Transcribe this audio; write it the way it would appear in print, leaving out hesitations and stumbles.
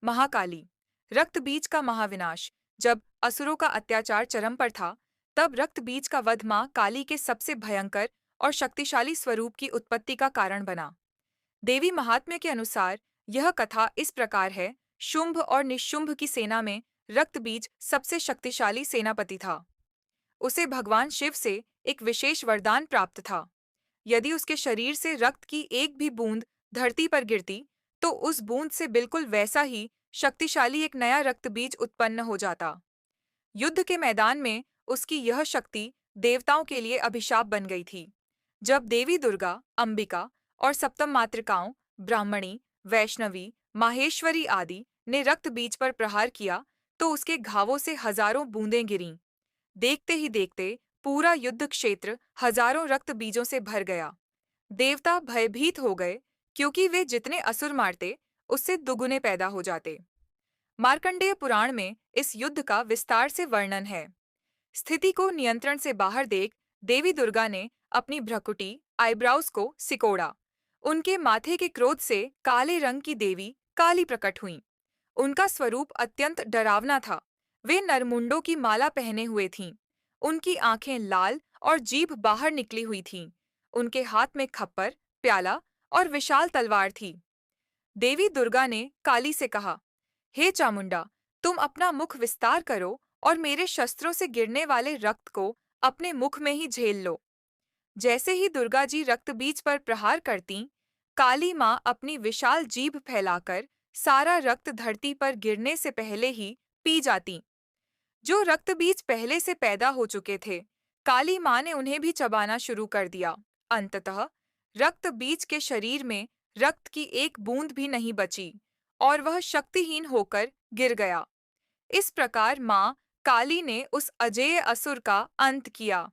महाकाली, रक्त बीज का महाविनाश। जब असुरों का अत्याचार चरम पर था, तब रक्त बीज का वध मां काली के सबसे भयंकर और शक्तिशाली स्वरूप की उत्पत्ति का कारण बना। देवी महात्म्य के अनुसार यह कथा इस प्रकार है। शुंभ और निशुंभ की सेना में रक्त बीज सबसे शक्तिशाली सेनापति था। उसे भगवान शिव से एक विशेष वरदान प्राप्त था। यदि उसके शरीर से रक्त की एक भी बूंद धरती पर गिरती, तो उस बूंद से बिल्कुल वैसा ही शक्तिशाली एक नया रक्त बीज उत्पन्न हो जाता। युद्ध के मैदान में उसकी यह शक्ति देवताओं के लिए अभिशाप बन गई थी। जब देवी दुर्गा, अंबिका और सप्तम मातृकाओं ब्राह्मणी, वैष्णवी, माहेश्वरी आदि ने रक्त बीज पर प्रहार किया, तो उसके घावों से हजारों बूंदें गिरीं। देखते ही देखते पूरा युद्ध क्षेत्र हजारों रक्त बीजों से भर गया। देवता भयभीत हो गए, क्योंकि वे जितने असुर मारते, उससे दुगुने पैदा हो जाते। मार्कंडेय पुराण में इस युद्ध का विस्तार से वर्णन है। स्थिति को नियंत्रण से बाहर देख देवी दुर्गा ने अपनी भ्रकुटी आईब्राउज को सिकोड़ा। उनके माथे के क्रोध से काले रंग की देवी काली प्रकट हुईं। उनका स्वरूप अत्यंत डरावना था। वे नरमुंडों की माला पहने हुए थीं। उनकी आंखें लाल और जीभ बाहर निकली हुई थीं। उनके हाथ में खप्पर, प्याला और विशाल तलवार थी। देवी दुर्गा ने काली से कहा, हे चामुंडा, तुम अपना मुख विस्तार करो और मेरे शस्त्रों से गिरने वाले रक्त को अपने मुख में ही झेल लो। जैसे ही दुर्गा जी रक्त बीज पर प्रहार करतीं, काली माँ अपनी विशाल जीभ फैलाकर सारा रक्त धरती पर गिरने से पहले ही पी जाती। जो रक्त बीज पहले से पैदा हो चुके थे, काली माँ ने उन्हें भी चबाना शुरू कर दिया। अंततः रक्त बीज के शरीर में रक्त की एक बूंद भी नहीं बची और वह शक्तिहीन होकर गिर गया। इस प्रकार माँ काली ने उस अजेय असुर का अंत किया।